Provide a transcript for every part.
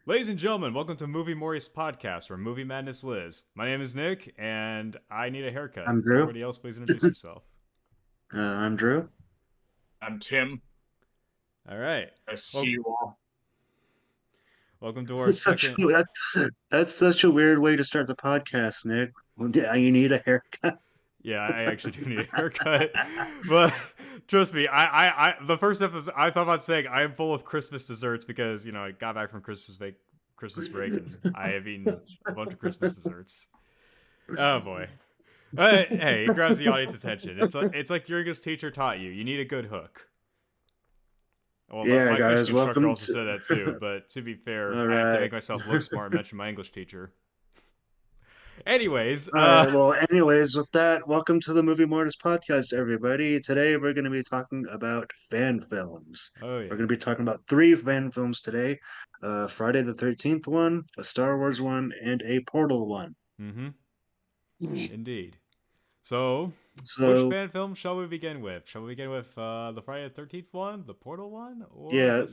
Ladies and gentlemen, welcome to Movie Mortis Podcast, where movie madness lives. My name is Nick, and I need a haircut. I'm Drew. Everybody else, please introduce yourself. I'm Drew. I'm Tim. All right. I see Well, you all. welcome to our That's such second. that's such a weird way to start the podcast, Nick. Yeah, you need a haircut. Yeah, I actually do need a haircut, but trust me, the first episode I thought about saying I am full of Christmas desserts because I got back from Christmas break, and I have eaten a bunch of Christmas desserts. Oh boy. But hey, it grabs the audience attention. It's like your English teacher taught you. You need a good hook. Well, Yeah, my guys, fishing instructor welcome also said that too. But to be fair, All I have to right. make myself look smart and mention my English teacher. Anyways, All right. Well, anyways, with that, welcome to the Movie Mortis Podcast, everybody. Today we're going to be talking about fan films. oh We're yeah, going to be talking about three fan films today: Friday the 13th one, a Star Wars one, and a Portal one. mm-hmm, indeed. So, which So fan film shall we begin with? Shall we begin with the Friday the 13th one, the Portal one, or yeah, the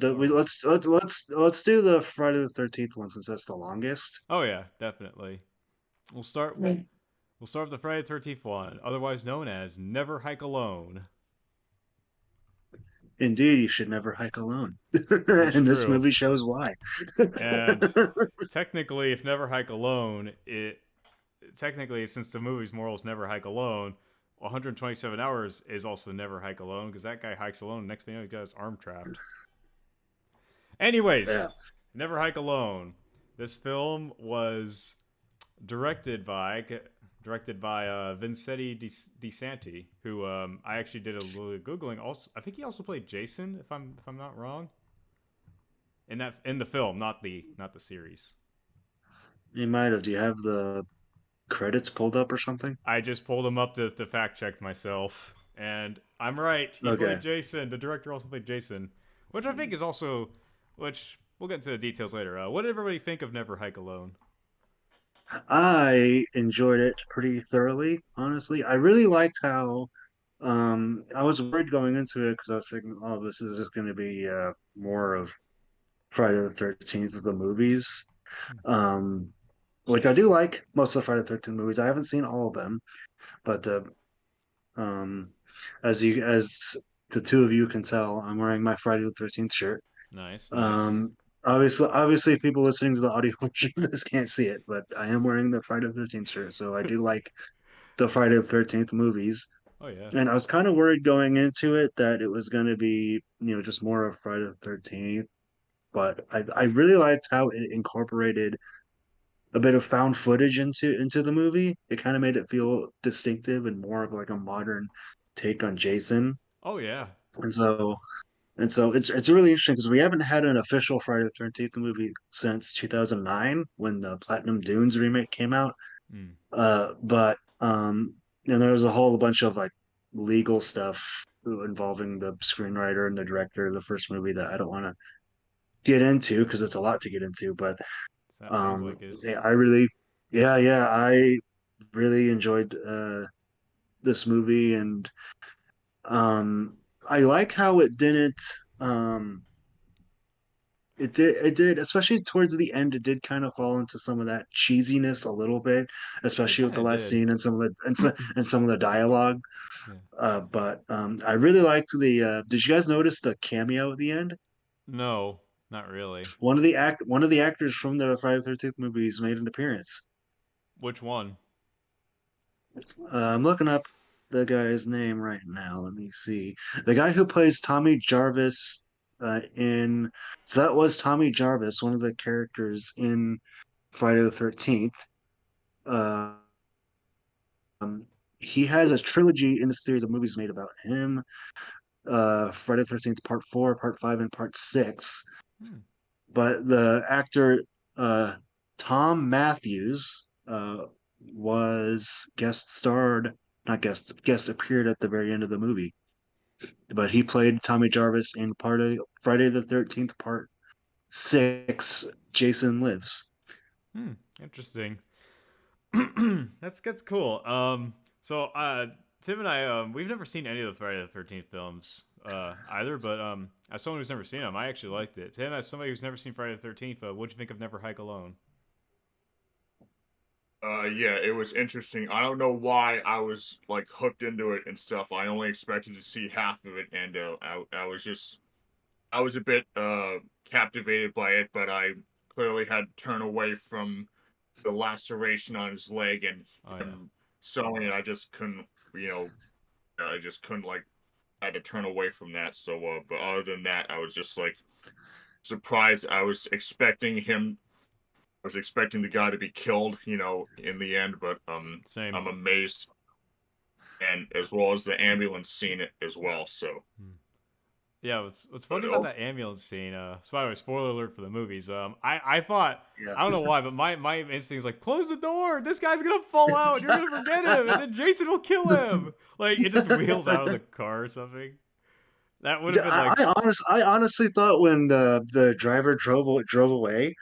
Star Wars? let's do the Friday the 13th one since that's the longest. Oh yeah, definitely. We'll start. We'll start with the Friday the 13th one, otherwise known as Never Hike Alone. Indeed, you should never hike alone. That's And this true. movie shows why. And technically, if Never Hike Alone, it technically, since the movie's moral is Never Hike Alone, 127 Hours is also Never Hike Alone because that guy hikes alone. Next thing you know, he got his arm trapped. Yeah. Anyways, Never Hike Alone. This film was directed by Vincetti DiSanti, who I actually did a little googling. Also, I think he also played Jason, if I'm not wrong, in the film, not the series. You might have. Do you have the credits pulled up or something? I just pulled him up to fact check myself, and I'm right. He Okay. played Jason. The director also played Jason, which I think is also, which we'll get into the details later. What did everybody think of Never Hike Alone? I enjoyed it pretty thoroughly, honestly. I really liked how I was worried going into it because I was thinking, oh, this is just going to be more of Friday the 13th of the movies. Um, which I do like most of the Friday the 13th movies. I haven't seen all of them, but Um, as the two of you can tell, I'm wearing my Friday the 13th shirt. Nice, nice. Um, obviously, people listening to the audio version of this can't see it, but I am wearing the Friday the 13th shirt, so I do like the Friday the 13th movies. Oh yeah. And I was kind of worried going into it that it was going to be, just more of Friday the 13th, but I really liked how it incorporated a bit of found footage into the movie. It kind of made it feel distinctive and more of like a modern take on Jason. Oh yeah. And so it's really interesting because we haven't had an official Friday the 13th movie since 2009 when the Platinum Dunes remake came out. Mm. But there was a whole bunch of like legal stuff involving the screenwriter and the director of the first movie that I don't want to get into because it's a lot to get into. But That sounds like it. yeah, I really enjoyed this movie, and I like how it didn't. Um, it did, especially towards the end. It did kind of fall into some of that cheesiness a little bit, It especially with kind the of last did. scene and some of the dialogue. Yeah. But I really liked the. Did you guys notice the cameo at the end? No, not really. One of the actors from the Friday the 13th movies made an appearance. Which one? I'm looking up the guy's name right now. Let me see. The guy who plays Tommy Jarvis in. So that was Tommy Jarvis, one of the characters in Friday the 13th. Um, he has a trilogy in the series of movies made about him. Friday the 13th, Part 4, Part 5, and Part 6. Hmm. But the actor uh, Tom Matthews was guest starred, not guest appeared at the very end of the movie. But he played Tommy Jarvis in part of Friday the 13th, Part 6, Jason Lives. Interesting. That's cool. So Tim and I, we've never seen any of the Friday the 13th films either, but as someone who's never seen them, I actually liked it. Tim, as somebody who's never seen Friday the 13th, what'd you think of Never Hike Alone? Yeah, it was interesting. I don't know why I was like hooked into it and stuff. I only expected to see half of it, and I was a bit captivated by it, but I clearly had to turn away from the laceration on his leg and Oh, yeah. him sewing it. I just couldn't, you know, I just couldn't like. I had to turn away from that. So, but other than that, I was just like surprised. I was expecting the guy to be killed, in the end, but Same. I'm amazed, and as well as the ambulance scene as well. So, Yeah, what's funny about that ambulance scene, so by the way, spoiler alert for the movies, I thought, Yeah. I don't know why, but my instinct is like, close the door, this guy's gonna fall out, you're gonna forget him, and then Jason will kill him. Like, it just wheels out of the car or something. That would have been like, I honestly thought when the driver drove away,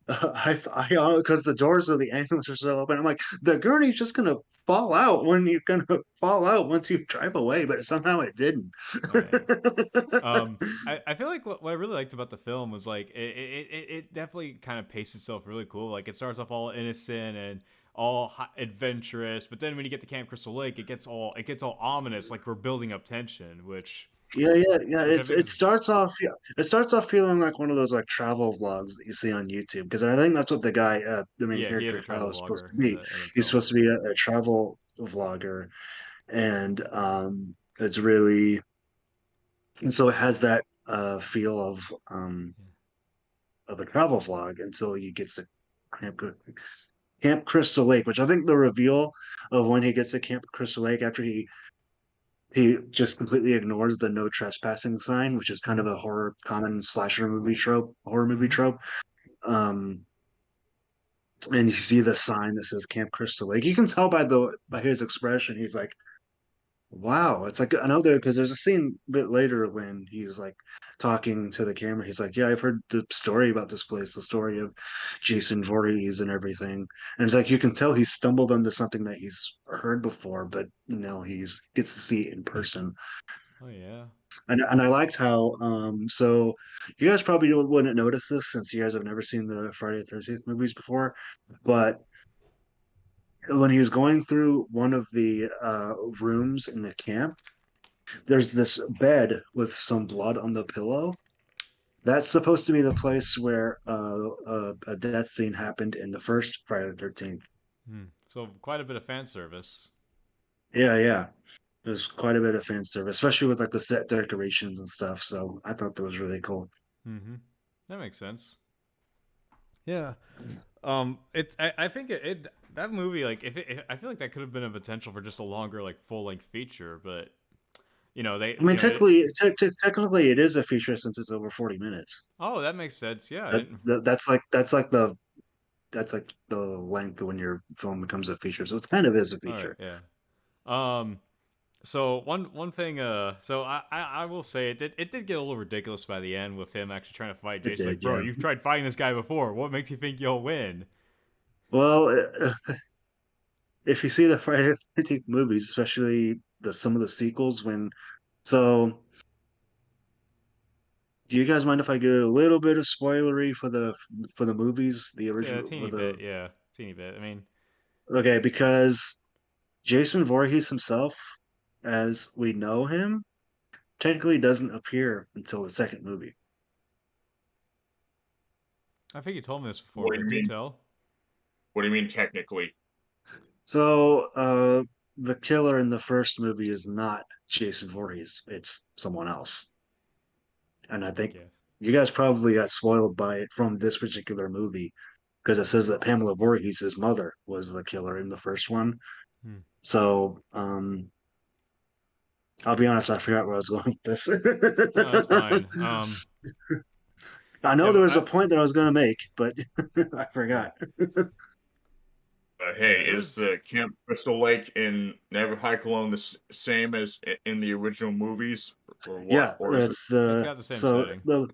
because the doors of the ambulance are still open. I'm like, the gurney's just gonna fall out when you're gonna fall out once you drive away, but somehow it didn't. oh, yeah. I feel like what I really liked about the film was like it definitely kind of paced itself really cool. Like it starts off all innocent and all adventurous, but then when you get to Camp Crystal Lake, it gets all ominous. Like we're building up tension, which Yeah. which I think It is starts off, yeah, it starts off feeling like one of those like travel vlogs that you see on YouTube, because I think that's what the guy, the main yeah. He is a character travel Kyle, is supposed vlogger to be. in the He's film. supposed to be a travel vlogger, and it's really, and so it has that feel of a travel vlog until he gets to Camp Camp Crystal Lake, which I think the reveal of when he gets to Camp Crystal Lake after he just completely ignores the no trespassing sign, which is kind of Mm-hmm. a horror movie Mm-hmm. trope. Um, and you see the sign that says Camp Crystal Lake. You can tell by his expression, he's like, wow. It's like another, because there's a scene a bit later when he's like talking to the camera. He's like, yeah, I've heard the story about this place, the story of Jason Voorhees and everything. And it's like you can tell he stumbled onto something that he's heard before, but he's gets to see it in person. Oh yeah. And I liked how so you guys probably wouldn't notice this since you guys have never seen the Friday the 13th movies before, but when he was going through one of the rooms in the camp, there's this bed with some blood on the pillow. That's supposed to be the place where a death scene happened in the first Friday the 13th. So quite a bit of fan service. Yeah. There's quite a bit of fan service, especially with like the set decorations and stuff. So I thought that was really cool. Mm-hmm. That makes sense. Yeah. It's I think that movie like if I feel like that could have been a potential for just a longer like full length feature, but they I mean, it, technically, it is a feature since it's over 40 minutes. oh that makes sense. Yeah. That's like the length when your film becomes a feature. So it kind of is a All right. feature. Yeah. Um. So one thing. So I will say it did get a little ridiculous by the end with him actually trying to fight It Jason. did, Like, bro, yeah. you've tried fighting this guy before. What makes you think you'll win? Well, if you see the Friday the 13th movies, especially some of the sequels, so do you guys mind if I get a little bit of spoilery for the movies, the Yeah, a original teeny for bit. the Yeah, teeny bit. I mean, okay, because Jason Voorhees himself, as we know him, technically doesn't appear until the second movie. I think you told me this before, what do but you do mean? tell. What do you mean technically? So, the killer in the first movie is not Jason Voorhees; it's someone else. And I I think guess. you guys probably got spoiled by it from this particular movie because it says that Pamela Voorhees, his mother, was the killer in the first one. Hmm. So, I'll be honest, I forgot where I was going with this. No, that's fine. I Yeah, know there but was a point that I was going to make, but I yeah, forgot. Hey, it is was. the Camp Crystal Lake in Never Hike Alone the same as in the original movies, or what? Yeah, Or is it? it's It's the got the same so setting. the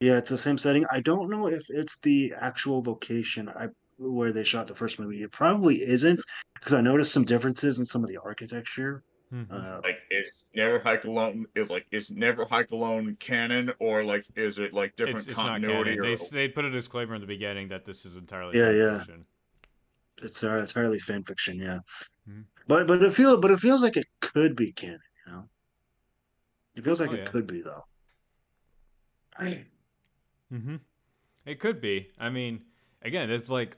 yeah, it's the same setting. I don't know if it's the actual location where they shot the first movie. It probably isn't because I noticed some differences in some of the architecture. Mhm. Like, is Never Hike Alone is Never Hike Alone canon, or like is it like different It's not continuity canon. or They put a disclaimer in the beginning that this is entirely Yeah, fan yeah. fiction. It's entirely fan fiction, yeah. Mhm. But it feels like it could be canon, you know. It feels like Oh it yeah. could be though. Right. It could be. I mean, again, it's like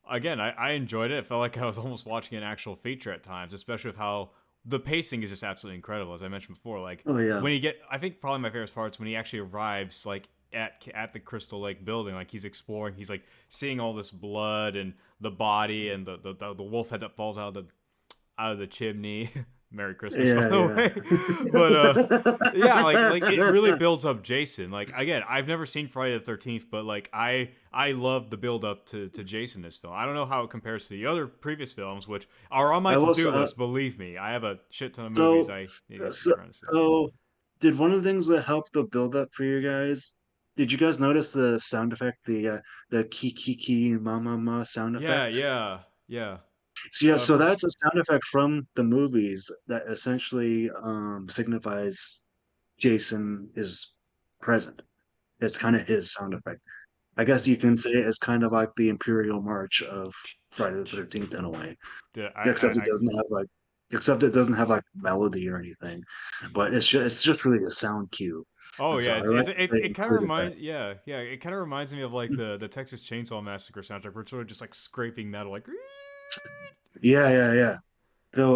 again, I enjoyed it. It felt like I was almost watching an actual feature at times, especially with how the pacing is just absolutely incredible, as I mentioned before. Like Oh yeah. when he get, I think probably my favorite part is when he actually arrives, like at the Crystal Lake building. Like he's exploring, he's like seeing all this blood and the body and the wolf head that falls out of the chimney. Merry Christmas, by Yeah, the yeah. way. But yeah, like it really builds up Jason. Like again, I've never seen Friday the 13th, but like I love the build up to Jason in this film. I don't know how it compares to the other previous films, which are on my I to was do list. Believe me, I have a shit ton of movies so I need to so get around to see. so did one of the things that helped the build up for you guys? Did you guys notice the sound effect, the ki ma ma ma sound Yeah, effect? yeah, yeah. So yeah, so First, that's a sound effect from the movies that essentially signifies Jason is present. It's kind of his sound effect. I guess you can say it's kind of like the Imperial March of Friday the 13th in a way. yeah, Except it doesn't have like melody or anything. But it's just really a sound cue. oh And so yeah, I like that they it kind of included that. reminds yeah, it kind of reminds me of like the Texas Chainsaw Massacre soundtrack, where it's sort of just like scraping metal, like Yeah, yeah, yeah. yeah.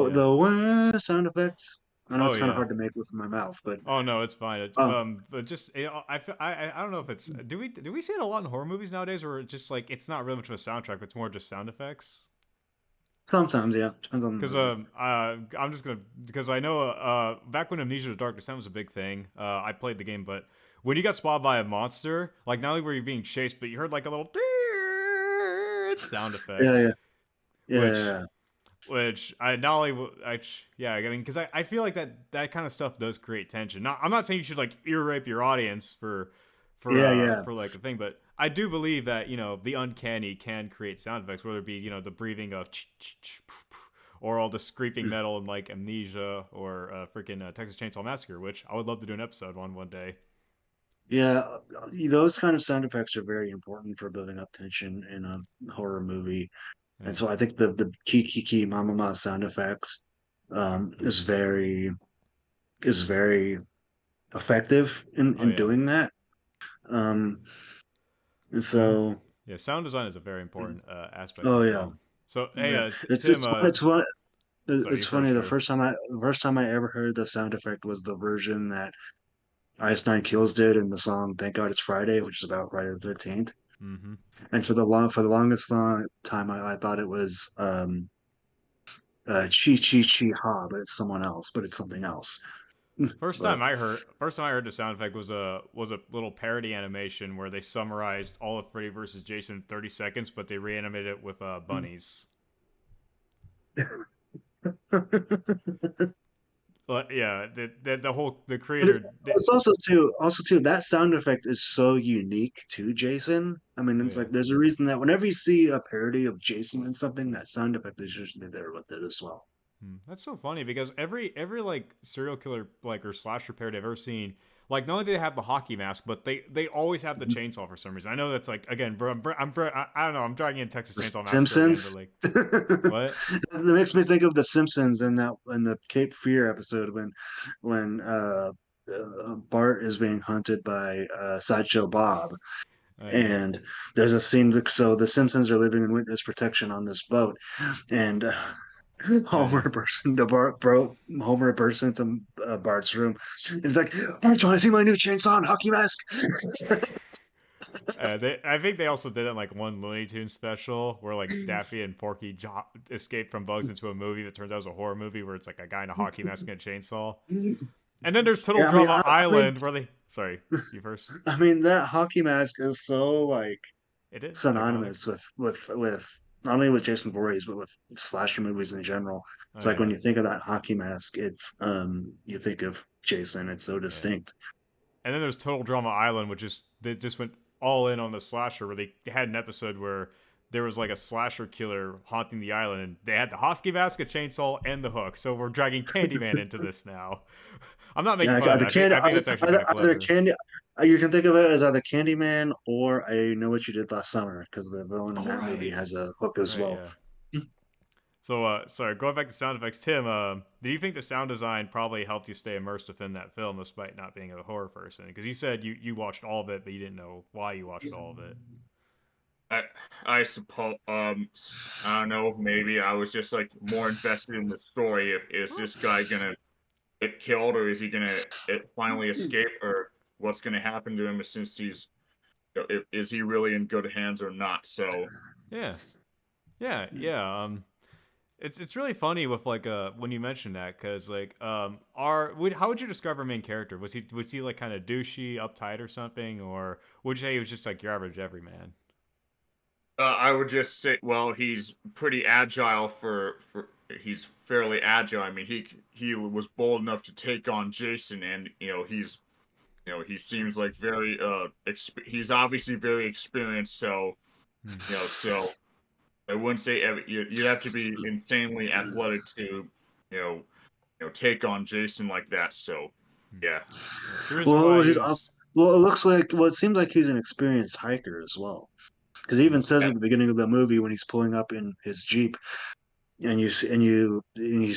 The sound effects. I know Oh it's kind of yeah. hard to make with my mouth, but Oh no, it's fine. um But just I don't know if it's do we see it a lot in horror movies nowadays, or just like it's not really much of a soundtrack, but it's more just sound effects. sometimes, yeah. Depends on the Because movie. I'm just gonna because I know back when Amnesia: The Dark Descent was a big thing. I played the game, but when you got spotted by a monster, like not only were you being chased, but you heard like a little sound Yeah, effect, yeah. Yeah, yeah, which yeah. I not only yeah, I mean because I feel like that kind of stuff does create tension. Not I'm not saying you should like ear rape your audience Yeah, yeah. for like a thing, but I do believe that the uncanny can create sound effects, whether it be the breathing of or all the scraping metal in like Amnesia or freaking Texas Chainsaw Massacre, which I would love to do an episode on one day. Yeah, those kind of sound effects are very important for building up tension in a horror movie. And Yeah. so I think the ki mama ma sound effects is very effective Oh in yeah. doing that. Um, and so Yeah. Sound design is a very important aspect of oh yeah, film. So hey, yeah. Tim. Sorry, It's you first, funny. sure. The first time I ever heard the sound effect was the version that Ice Nine Kills did in the song "Thank God It's Friday," which is about Friday the 13th. Mm-hmm. And for the longest time, I thought it was Chi Chi Ha, but it's someone else, but it's something else. But First time I heard the sound effect was a little parody animation where they summarized all of Freddy versus Jason in 30 seconds, but they reanimated it with bunnies. But yeah, the whole the But creator. it's also too that sound effect is so unique to Jason. I mean, Oh it's yeah. like there's a reason that whenever you see a parody of Jason in something, that sound effect is usually there with it as well. That's so funny because every like serial killer like or slasher parody I've ever seen, like not only do they have the hockey mask, but they always have the chainsaw for some reason. I know that's like again, bro, I don't know, I'm dragging in Texas The Chainsaw Massacre again, but Simpsons. like That what? makes me think of the Simpsons in the Cape Fear episode when Bart is being hunted by Sideshow Bob. Oh yeah. And there's a scene so the Simpsons are living in witness protection on this boat, and Oh yeah. Homer bursts into Bart's room. And he's like, "Bart, you want to see my new chainsaw and hockey mask?" I think they also did it in like one Looney Tunes special where like Daffy and Porky escape from bugs into a movie that turns out was a horror movie where it's like a guy in a hockey mask and a chainsaw. And then there's Total Yeah, I mean, Drama Island where they. Sorry, you first. I mean that hockey mask is so like It is iconic. synonymous with not only with Jason Voorhees but with slasher movies in general. Oh It's like when yeah, you think of that hockey mask, it's you think of Jason. It's so yeah. distinct. And then there's Total Drama Island, which is they just went all in on the slasher where they had an episode where there was like a slasher killer haunting the island, and they had the hockey mask, a chainsaw, and the hook. So we're dragging Candyman into this now. I'm not making fun of it. I think that's actually kind of clever. You can think of it as either Candyman or I Know What You Did Last Summer, because the villain in that movie has a hook as well. Yeah. So, sorry, going back to sound effects, Tim, do you think the sound design probably helped you stay immersed within that film despite not being a horror person? Because you said you watched all of it, but you didn't know why you watched all of it. I suppose I don't know, maybe I was just like more invested in the story. If is this guy gonna get killed, or is he gonna finally escape, or what's gonna happen to him since he's is he really in good hands or not? So yeah. It's really funny with like when you mentioned that, because like how would you describe our main character? Was he like kind of douchey, uptight, or something, or would you say he was just like your average everyman? I would just say, well, he's pretty agile he's fairly agile. I mean, he was bold enough to take on Jason, and he seems like very he's obviously very experienced. So so I wouldn't say you'd have to be insanely athletic to take on Jason like that. So yeah. Well, it seems like he's an experienced hiker as well. Because he even says at the beginning of the movie when he's pulling up in his Jeep, and he's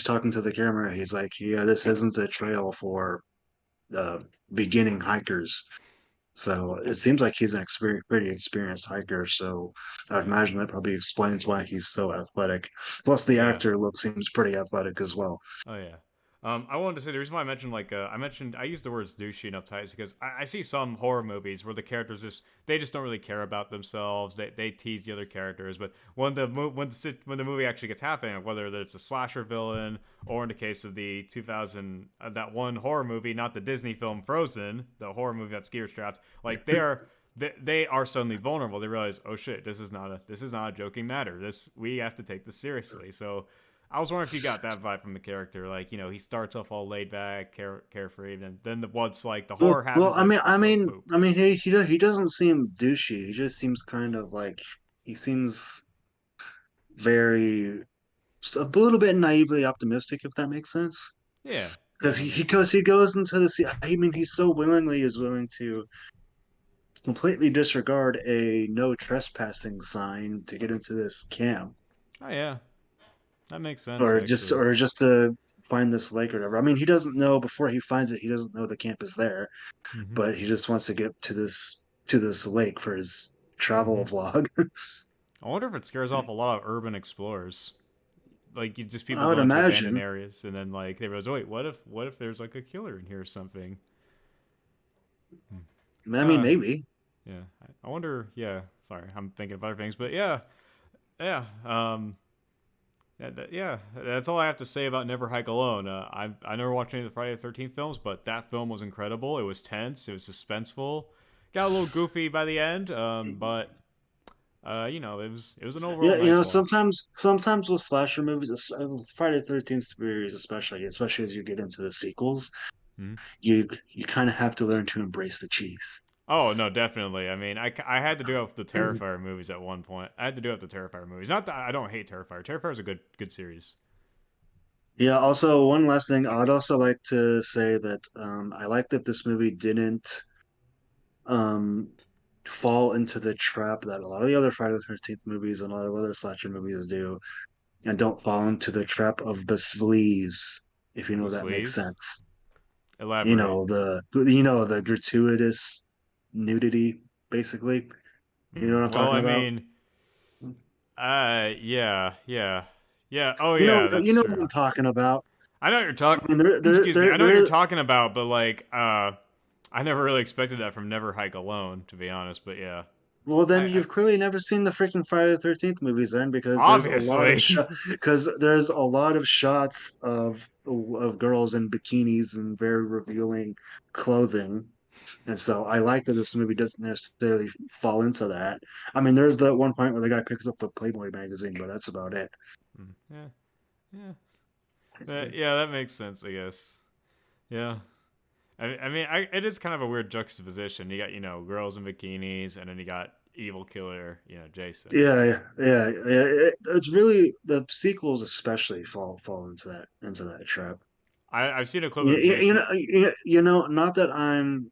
talking to the camera, he's like, "Yeah, this isn't a trail for beginning hikers." So it seems like he's pretty experienced hiker. So I'd imagine that probably explains why he's so athletic. Plus, the actor seems pretty athletic as well. Oh yeah. I wanted to say the reason why I mentioned I used the words douchey and uptight is because I see some horror movies where the characters just don't really care about themselves. They tease the other characters, but when the movie actually gets happening, whether it's a slasher villain or in the case of the 2000 that one horror movie, not the Disney film Frozen, the horror movie that's gear strapped, like they are suddenly vulnerable. They realize, oh shit, this is not a joking matter. We have to take this seriously. So I was wondering if you got that vibe from the character, like he starts off all laid back, carefree, and then once like the horror happens. Well, he doesn't seem douchey. He just seems kind of like he seems very a little bit naively optimistic, if that makes sense. Yeah, because he goes into the sea. I mean, he so willingly is willing to completely disregard a no trespassing sign to get into this camp. Oh yeah. That makes sense. Or just to find this lake or whatever. I mean, he doesn't know before he finds it. He doesn't know the camp is there, but he just wants to get to this lake for his travel vlog. I wonder if it scares off a lot of urban explorers, like just people I would going to imagine abandoned areas, and then like they realize, wait, what if there's like a killer in here or something? I mean, maybe. Yeah, I wonder. Yeah, sorry, I'm thinking of other things, but yeah. That's all I have to say about Never Hike Alone. I never watched any of the Friday the 13th films, but that film was incredible. It was tense. It was suspenseful. Got a little goofy by the end, but it was an overall. Yeah, nice one. sometimes with slasher movies, Friday the 13th series, especially as you get into the sequels, you kind of have to learn to embrace the cheese. Oh no, definitely. I mean, I had to do it with the Terrifier movies at one point. I had to do it with the Terrifier movies. Not that I don't hate Terrifier. Terrifier is a good series. Yeah. Also, one last thing, I'd also like to say that I like that this movie didn't um, fall into the trap that a lot of the other Friday the 13th movies and a lot of other slasher movies do, and don't fall into the trap of the sleaze, if you know The that makes sleaze. sense. Elaborate. The gratuitous nudity, basically. You know what I'm Well, talking I about? mean, yeah. Oh yeah, You that's know true. what I'm talking about. I know what you're talking. I mean, Excuse me. I know what you're talking about, but like, I never really expected that from Never Hike Alone, to be honest. But yeah, Well, then I you've clearly never seen the freaking Friday the 13th movies, then, because obviously. there's a lot of shots of girls in bikinis and very revealing clothing, and so I like that this movie doesn't necessarily fall into that. I mean, there's that one point where the guy picks up the Playboy magazine, but that's about it. Yeah, yeah, yeah. That makes sense, I guess. Yeah. It is kind of a weird juxtaposition. You got girls in bikinis, and then you got evil killer, Jason. It's really the sequels, especially fall into that trap. I've seen a clip of Jason. Not that I'm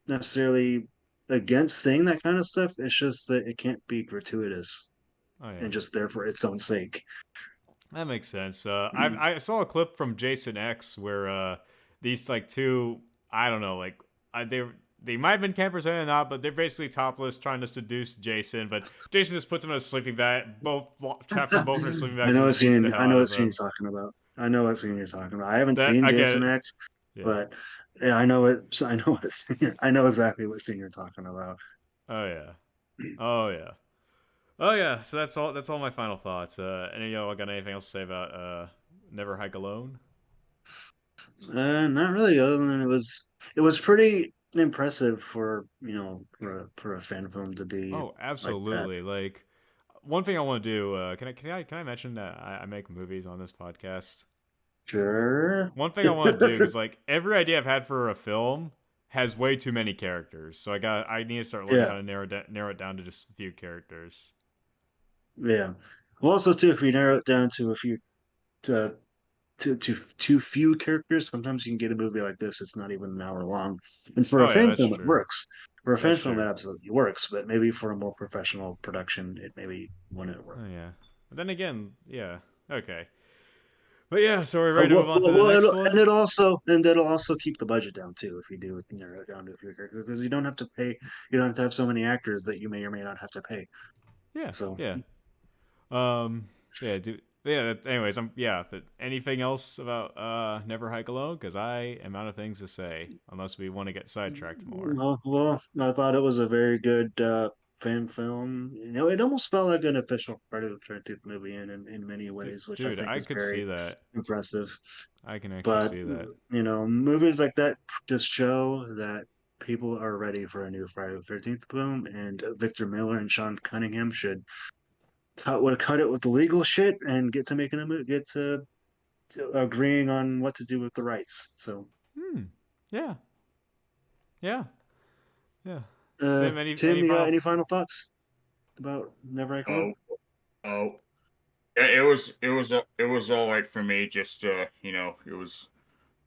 necessarily against saying that kind of stuff. It's just that it can't be gratuitous Oh yeah, and just there for its own sake. that makes sense. I saw a clip from Jason X where these like two, I don't know, like they might have been campers or not, but they're basically topless trying to seduce Jason. But Jason just puts them in a sleeping bag, traps them both in their sleeping bags, and just beats the hell I know out of what scene them. you're talking about. I know what scene you're talking about. I haven't That seen I get Jason it. X, Yeah. but yeah, I know it. I know what scene. I know exactly what scene you're talking about. Oh yeah. Oh yeah. Oh yeah. So that's all my final thoughts. Any of y'all got anything else to say about Never Hike Alone? Not really. Other than it was pretty impressive for for a fan film to be Oh, like that. absolutely. Like one thing I want to do. Can I mention that I make movies on this podcast? Sure. One thing I want to do is like every idea I've had for a film has way too many characters, so I need to start learning how Yeah, to narrow it down to just a few characters. yeah. Well, also too, if you narrow it down to a few to too few characters, sometimes you can get a movie like this. It's not even an hour long, and for a Oh yeah, fan that's film, it true. works. For a fan That's film, it true. absolutely works. But maybe for a more professional production, it maybe wouldn't work. Oh yeah. But then again, yeah. Okay. But yeah, so we're ready to move on to the next one. And it'll also keep the budget down too if you do narrow it down to a few characters because you don't have to pay. You don't have to have so many actors that you may or may not have to pay. Yeah, So yeah. Yeah, yeah. Anyways, yeah. But anything else about Never Hike Alone? Because I am out of things to say, unless we want to get sidetracked more. well, I thought it was a very good fan film. It almost felt like an official Friday the 13th movie in many ways, which I Dude, think I is could see very that. impressive. I can actually But see that. movies like that just show that people are ready for a new Friday the 13th film, and Victor Miller and Sean Cunningham should cut it with the legal shit and get to making a movie, to agreeing on what to do with the rights. So, Hmm. Yeah. Yeah. Yeah. Tim, any Tim, you got final? any final thoughts about Never Icon? Oh, oh, yeah, it was all right for me. Just it was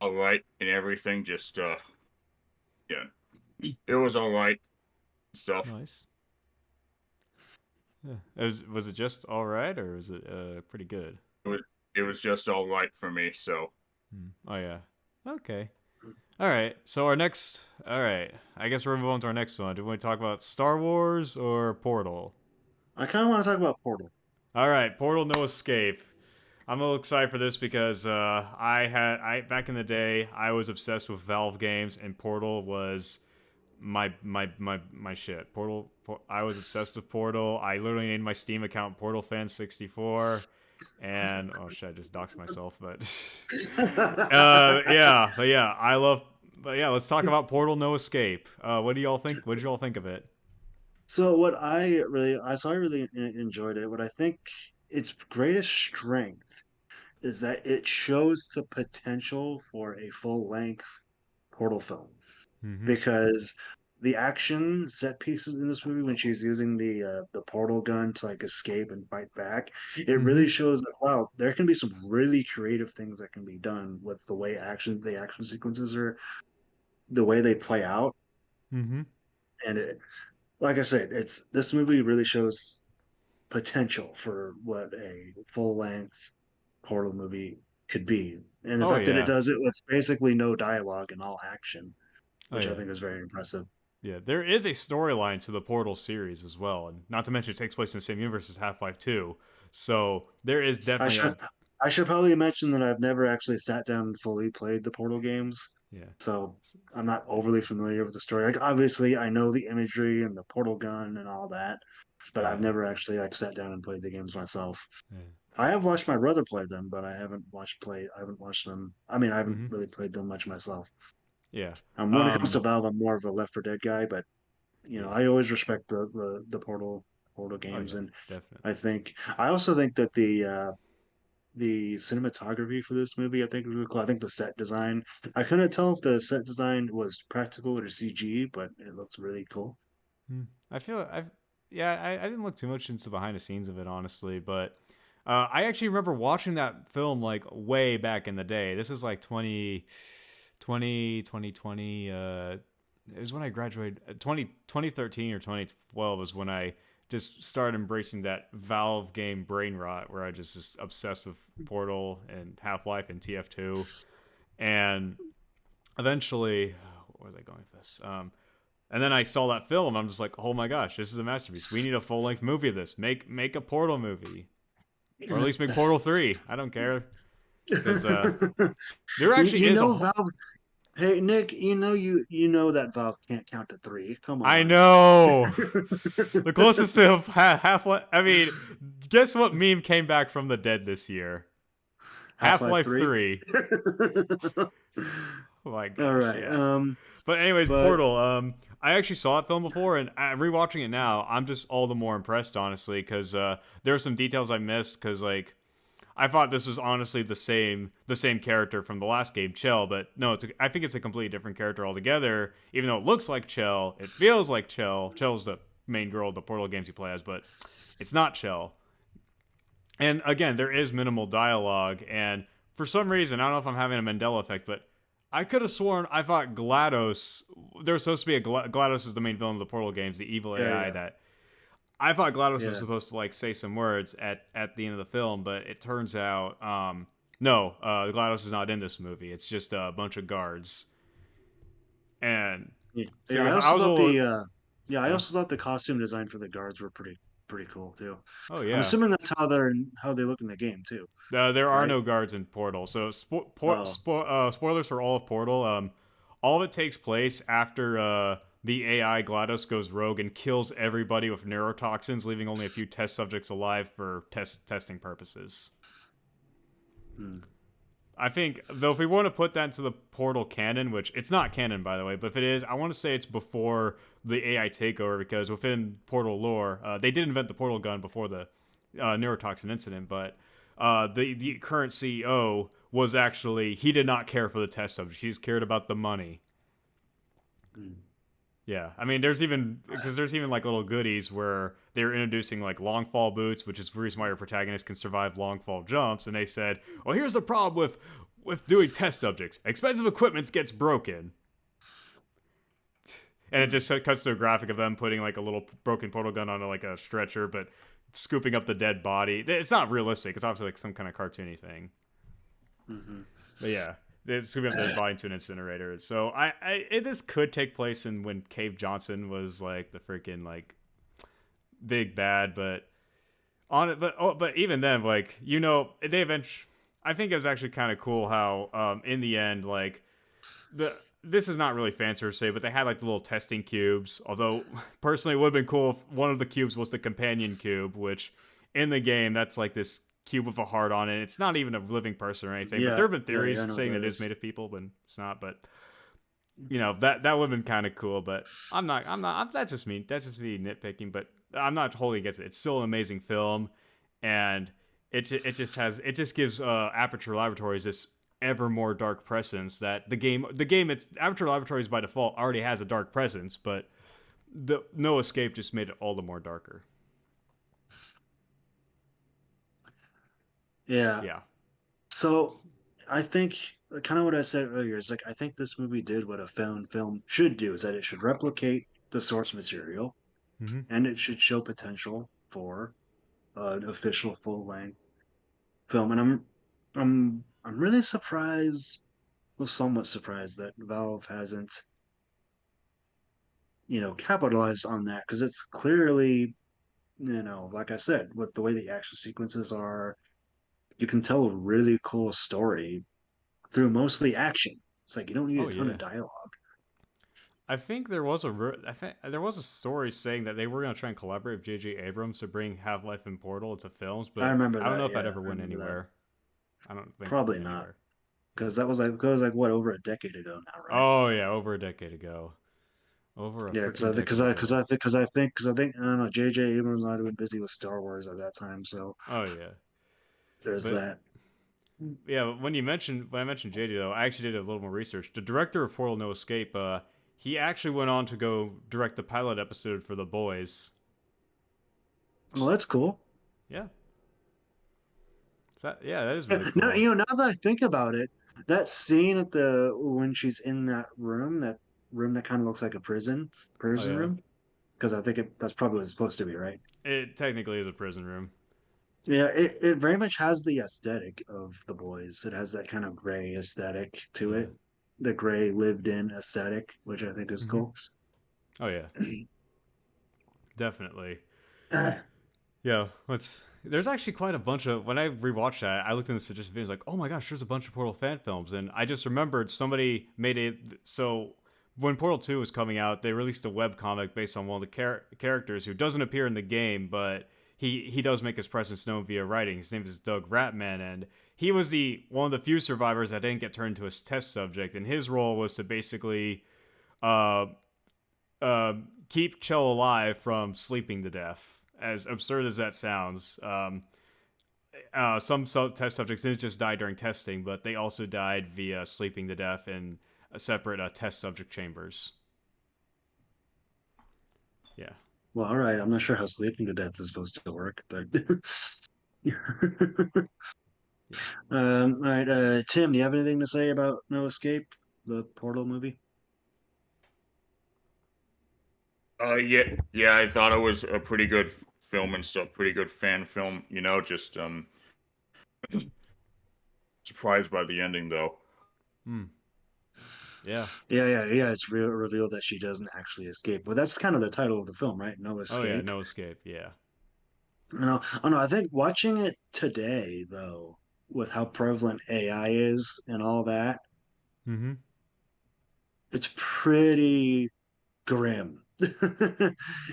all right and everything. Just yeah, it was all right stuff. Nice. Yeah. Was it just all right, or was it pretty good? It was it was just all right for me. So Oh yeah. Okay. All right. So our next. All right. I guess we're moving on to our next one. Do we want to talk about Star Wars or Portal? I kind of want to talk about Portal. All right. Portal No Escape. I'm a little excited for this because I back in the day I was obsessed with Valve games and Portal was my shit. I was obsessed with Portal. I literally named my Steam account Portal Fan 64. And oh shit, I just doxed myself, but yeah, I love. But yeah, let's talk about Portal No Escape. What do y'all think? What did y'all think of it? So I really enjoyed it. What I think its greatest strength is that it shows the potential for a full length Portal film Mm-hmm. because the action set pieces in this movie when she's using the portal gun to like escape and fight back, it Mm-hmm. really shows that wow, there can be some really creative things that can be done with the action sequences are the way they play out. Mm-hmm. And like I said, it's this movie really shows potential for what a full length Portal movie could be. And the Oh fact that it yeah. does it with basically no dialogue and all action, Oh which I yeah. think is very impressive. Yeah. There is a storyline to the Portal series as well, and not to mention it takes place in the same universe as Half-Life 2. So there is I definitely should a I should probably mention that I've never actually sat down and fully played the Portal games, yeah. so I'm not overly familiar with the story. Like obviously I know the imagery and the portal gun and all that, but Oh I've yeah. never actually like sat down and played the games myself. Yeah. I have watched my brother play them, but I haven't watched them. I mean, I haven't Mm-hmm. really played them much myself. Yeah. When it comes to Um. Valve, I'm more of a Left 4 Dead guy, but Yeah. I always respect the Portal Oh games, yeah. and Definitely. I also think that the cinematography for this movie, I think was really cool. I think the set design, I couldn't tell if the set design was practical or CG, but it looks really cool. I feel I didn't look too much into behind the scenes of it, honestly, but I actually remember watching that film like way back in the day. This is like 2020. It was when I graduated. 2013 or 2012 was when I just started embracing that Valve game brain rot, where I just obsessed with Portal and Half-Life and TF2, and eventually, where was I going with this? And then I saw that film. I'm just like, oh my gosh, this is a masterpiece. We need a full length movie of this. Make a Portal movie, or at least make Portal 3. I don't care, because there actually is Valve. Hey Nick, you know that Valve can't count to 3. Come on. I know. The closest to Half-Life. I mean, guess what meme came back from the dead this year? Half-Life 3. Oh my gosh. All right. Yeah. But anyways, Portal. I actually saw that film before, and rewatching it now, I'm just all the more impressed, honestly, because there are some details I missed. Because like, I thought this was honestly the same character from the last game, Chell, but no, I think it's a completely different character altogether. Even though it looks like Chell, it feels like Chell. Chell's the main girl of the Portal games you play as, but it's not Chell. And again, there is minimal dialogue, and for some reason, I don't know if I'm having a Mandela effect, but I could have sworn I thought GLaDOS. There was supposed to be GLaDOS is the main villain of the Portal games, the evil AI that. I thought GLaDOS was supposed to like say some words at the end of the film, but it turns out no, GLaDOS is not in this movie. It's just a bunch of guards. And I also thought the costume design for the guards were pretty cool too. Oh yeah, I'm assuming that's how they look in the game too. There are no guards in Portal, so spoilers for all of Portal. All of it takes place after the AI GLaDOS goes rogue and kills everybody with neurotoxins, leaving only a few test subjects alive for testing purposes. I think, though, if we want to put that into the Portal canon, which it's not canon, by the way, but if it is, I want to say it's before the AI takeover, because within Portal lore, they did invent the Portal gun before the neurotoxin incident, but the current CEO was actually, he did not care for the test subjects. He just cared about the money. Yeah, I mean, there's even like little goodies where they're introducing like long fall boots, which is the reason why your protagonist can survive long fall jumps. And they said, well, here's the problem with doing test subjects: expensive equipment gets broken. And it just cuts to a graphic of them putting like a little broken portal gun on like a stretcher, but scooping up the dead body. It's not realistic. It's obviously like some kind of cartoony thing. But yeah. It's scooping up the body into an incinerator. So this could take place in when Cave Johnson was like the freaking like big bad, but even then, like, you know, they eventually, I think it was actually kind of cool how in the end, like, this is not really fancy to say, but they had like the little testing cubes. Although personally, it would have been cool if one of the cubes was the companion cube, which in the game that's like this cube with a heart on it. It's not even a living person or anything. But there have been theories saying that it's made of people, but it's not. But you know, that would have been kind of cool. But I'm not. That's just me. That's just me nitpicking. But I'm not totally against it. It's still an amazing film, and it just gives Aperture Laboratories this ever more dark presence that the game it's Aperture Laboratories by default already has a dark presence, but the No Escape just made it all the more darker. Yeah. So I think kind of what I said earlier is like, I think this movie did what a found film should do, is that it should replicate the source material, and it should show potential for an official full length film. And I'm really surprised, well, somewhat surprised that Valve hasn't, capitalized on that, because it's clearly, like I said, with the way the action sequences are, you can tell a really cool story through mostly action. It's like you don't need a ton of dialogue. I think there was a story saying that they were going to try and collaborate with J.J. Abrams to bring Half-Life and Portal into films, but I don't know if that ever went anywhere. I don't think probably not, because that was like what, over a decade ago now, right? Oh yeah, over a decade ago. Because I think I don't know, J.J. Abrams might have been busy with Star Wars at that time, so there's that. Yeah, when I mentioned JJ though, I actually did a little more research. The director of Portal No Escape, he actually went on to go direct the pilot episode for The Boys. Well, that's cool. Yeah. That is really Now, cool. now that I think about it, that scene at the when she's in that room that kind of looks like a Oh prison yeah. room, because I think that's probably what it's supposed to be, right? It technically is a prison room. Yeah, it very much has the aesthetic of The Boys. It has that kind of gray aesthetic to Yeah. it, the gray lived in aesthetic, which I think is Hmm. cool. Oh yeah. Definitely. Ah, Yeah. There's actually quite a bunch of when I rewatched that, I looked in the suggested videos like, oh my gosh, there's a bunch of Portal fan films, and I just remembered somebody made it so when Portal 2 was coming out, they released a webcomic based on one of the characters who doesn't appear in the game, but he does make his presence known via writing. His name is Doug Ratman, and he was the one of the few survivors that didn't get turned into a test subject, and his role was to basically uh, uh, keep Chell alive from sleeping to death. As absurd as that sounds, some test subjects didn't just die during testing, but they also died via sleeping to death in separate test subject chambers. Yeah. well, all right. I'm not sure how sleeping to death is supposed to work, but Yeah. all right. Tim, do you have anything to say about No Escape, the Portal movie? Yeah, I thought it was a pretty good film and stuff, pretty good fan film. Just surprised by the ending though. Hmm. Yeah. Yeah. It's revealed that she doesn't actually escape. Well, that's kind of the title of the film, right? No Oh yeah. Escape. No escape. Yeah. No, oh no, I think watching it today, though, with how prevalent AI is and all that, Mm-hmm. it's pretty grim.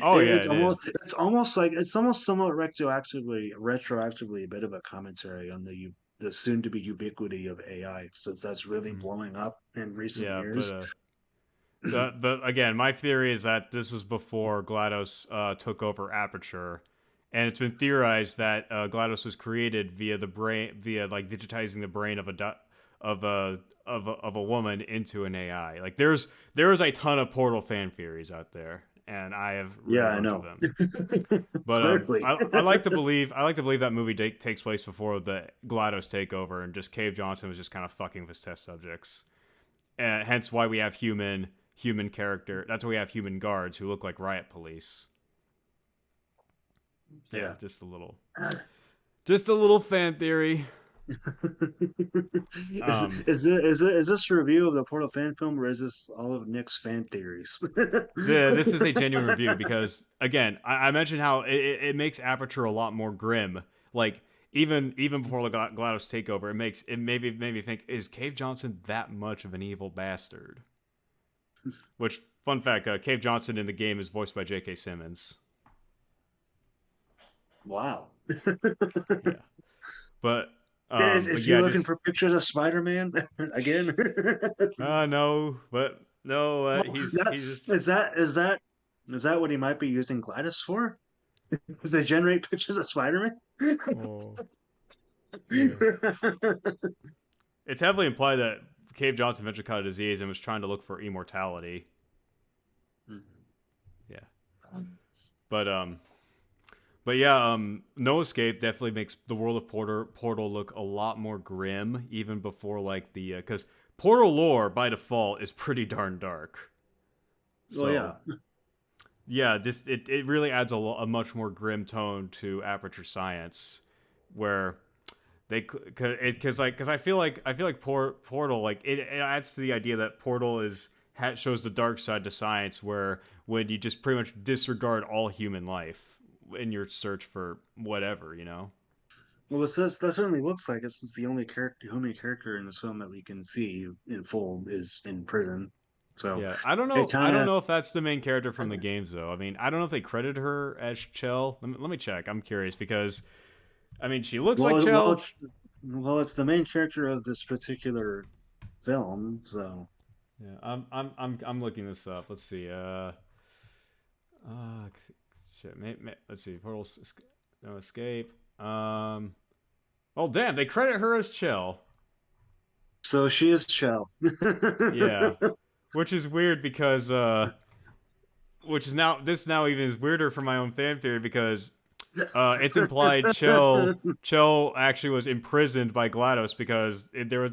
Oh yeah. It is. It's almost somewhat retroactively a bit of a commentary on the soon to be ubiquity of AI, since that's really Mm. blowing up in recent Yeah. years. The again, my theory is that this was before GLaDOS took over Aperture, and it's been theorized that GLaDOS was created via the brain, via like digitizing the brain of a woman into an AI. Like there is a ton of Portal fan theories out there, and I have read Yeah, a I bunch of know. them. But Clearly. I like to believe that movie takes place before the GLaDOS takeover, and just Cave Johnson was just kind of fucking with his test subjects, and hence why we have human character. That's why we have human guards who look like riot police. Yeah, Yeah. just a little fan theory. Is, Um, is this a review of the Portal fan film, or is this all of Nick's fan theories? this is a genuine review because again, I mentioned how it makes Aperture a lot more grim. Like even before the GLaDOS takeover, it made me think: is Cave Johnson that much of an evil bastard? Which fun fact, Cave Johnson in the game is voiced by J.K. Simmons. Wow. Yeah, but Is he yeah, looking just for pictures of Spider-Man again? no, but no, Well, he's just is that what he might be using GLaDOS for? Is they generate pictures of Spider-Man? oh yeah. It's heavily implied that Cave Johnson eventually caught a disease and was trying to look for immortality. Yeah, but yeah, No Escape definitely makes the world of Portal look a lot more grim, even before like the because Portal lore by default is pretty darn dark. Well, So yeah, just it really adds a much more grim tone to Aperture Science, where because I feel like Portal like it adds to the idea that Portal shows the dark side to science, where when you just pretty much disregard all human life in your search for whatever, you know. well, that certainly looks like it, since the only human character in this film that we can see in full is in prison. So Yeah, it I kind don't of know if that's the main character from the games though. I mean, I don't know if they credited her as Chell. Let me check. I'm curious because I mean, she looks like Chell. it's the main character of this particular film. So Yeah, I'm looking this up. Let's see. Uh, shit. Let's see. No escape. Oh damn! They credit her as Chell. she is Chell. Yeah, which is weird because which is now even is weirder for my own fan theory because it's implied Chell actually was imprisoned by GLaDOS because there was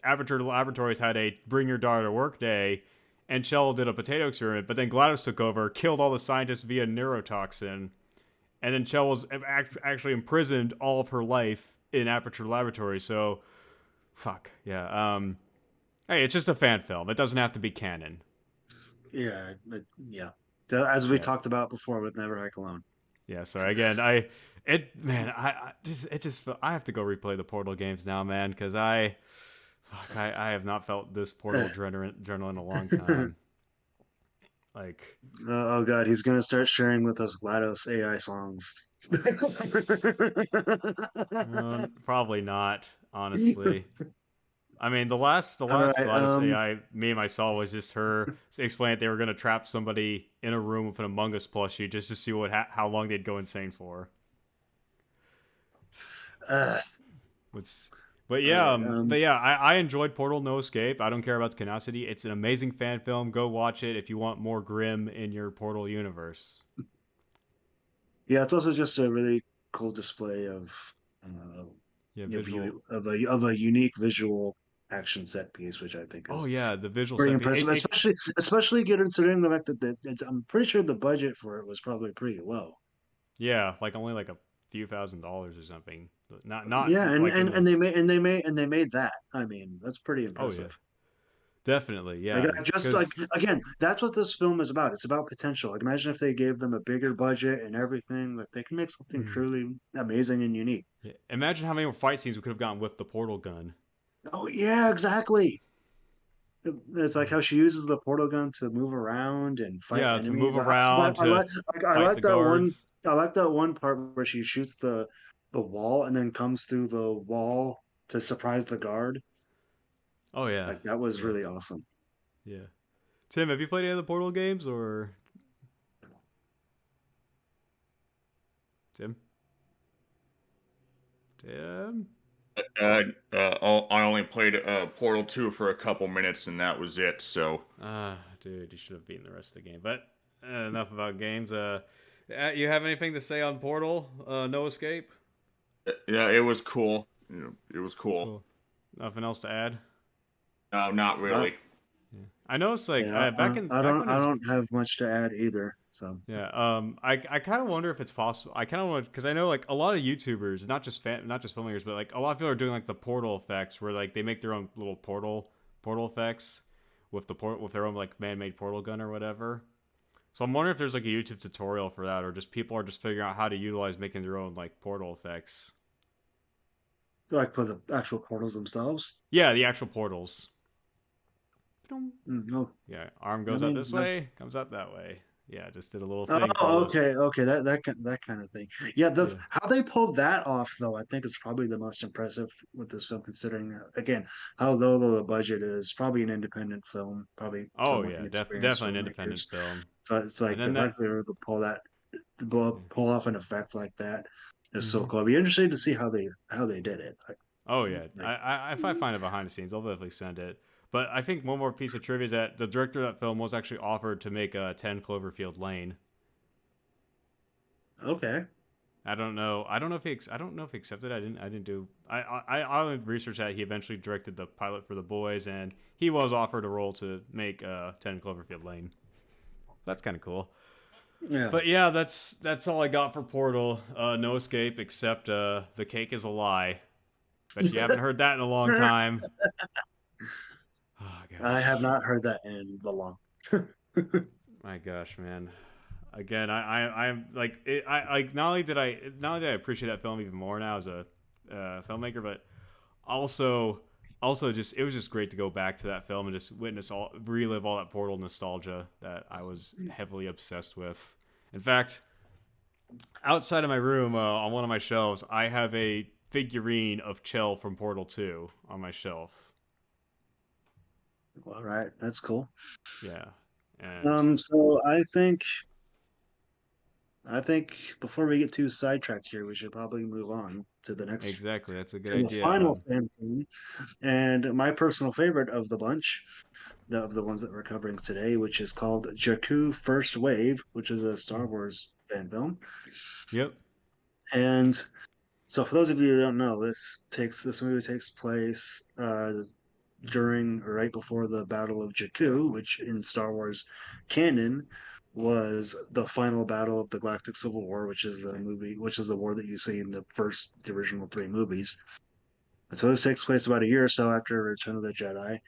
Aperture Laboratories had a bring your daughter to work day, and Chell did a potato experiment, but then GLaDOS took over, killed all the scientists via neurotoxin, and then Chell was actually imprisoned all of her life in Aperture Laboratories. So, fuck yeah. Hey, it's just a fan film. It doesn't have to be canon. Yeah, yeah. As we talked about before with Never Hike Alone. Yeah. So again, I have to go replay the Portal games now, man, because I have not felt this Portal adrenaline in a long time. Like, oh god, he's gonna start sharing with us GLaDOS AI songs. probably not, honestly. I mean, the last right, GLaDOS AI meme I saw was just her explaining that they were going to trap somebody in a room with an Among Us plushie just to see how long they'd go insane for. But yeah, I enjoyed Portal No Escape. I don't care about the canonicity. It's an amazing fan film. Go watch it if you want more grim in your Portal universe. Yeah, it's also just a really cool display of of a unique visual action set piece, which I think is the visual pretty set piece. impressive, especially considering the fact that I'm pretty sure the budget for it was probably pretty low. Yeah, like only like a few $1,000s or something. Not yeah, and like and they made that. I mean, that's pretty impressive. Oh, yeah. Definitely, yeah. Like again, that's what this film is about. It's about potential. Like imagine if they gave them a bigger budget and everything, like they can make something truly amazing and unique. Yeah. Imagine how many more fight scenes we could have gotten with the portal gun. Oh yeah, exactly. It's like how she uses the portal gun to move around and fight enemies. To move around. I like that one. I like that one part where she shoots the wall and then comes through the wall to surprise the guard. Oh yeah, like that was really awesome. Yeah, Tim, have you played any of the Portal games or? Tim. I only played Portal 2 for a couple minutes, and that was it. So, dude, you should have beaten the rest of the game. But enough about games. You have anything to say on Portal? No Escape. Yeah, it was cool. It was cool. Nothing else to add? No, not really. I know it's like I don't have much to add either. So yeah, I kind of wonder if it's possible. I kind of want, because I know like a lot of YouTubers, not just filmmakers, but like a lot of people are doing like the portal effects, where like they make their own little portal effects with their own like man-made portal gun or whatever. So I'm wondering if there's like a YouTube tutorial for that, or just people are just figuring out how to utilize making their own like portal effects. Like for the actual portals themselves? Yeah, the actual portals. No. Yeah, arm goes out this way, comes out that way. Yeah, just did a little thing. Oh, okay, that kind of thing. Yeah, how they pulled that off, though, I think is probably the most impressive with this film, considering again how low the budget is. Probably an independent film, probably. Oh yeah, definitely an independent film. So it's like the fact they were able to pull off an effect like that is so cool. I'd be interested to see how they did it. Oh yeah, if I find it behind the scenes, I'll definitely send it. But I think one more piece of trivia is that the director of that film was actually offered to make 10 Cloverfield Lane. Okay. I don't know if he accepted it. I researched that he eventually directed the pilot for The Boys, and he was offered a role to make 10 Cloverfield Lane. That's kind of cool. Yeah. But yeah, that's all I got for Portal. No Escape, except the cake is a lie. Bet you haven't heard that in a long time. Oh, I have not heard that in the long. My gosh, man! Again, I'm like I like not only did I appreciate that film even more now as a filmmaker, but also just it was just great to go back to that film and just relive all that Portal nostalgia that I was heavily obsessed with. In fact, outside of my room on one of my shelves, I have a figurine of Chell from Portal 2 on my shelf. All right, that's cool. Yeah. And... So I think before we get too sidetracked here, we should probably move on to the next. Exactly, that's a good idea. The final fan film, and my personal favorite of the bunch, of the ones that we're covering today, which is called Jakku First Wave, which is a Star Wars fan film. Yep. And so, for those of you who don't know, this movie takes place during or right before the Battle of Jakku, which in Star Wars canon was the final battle of the Galactic Civil War, which is the war that you see in the original three movies. And so this takes place about a year or so after Return of the Jedi.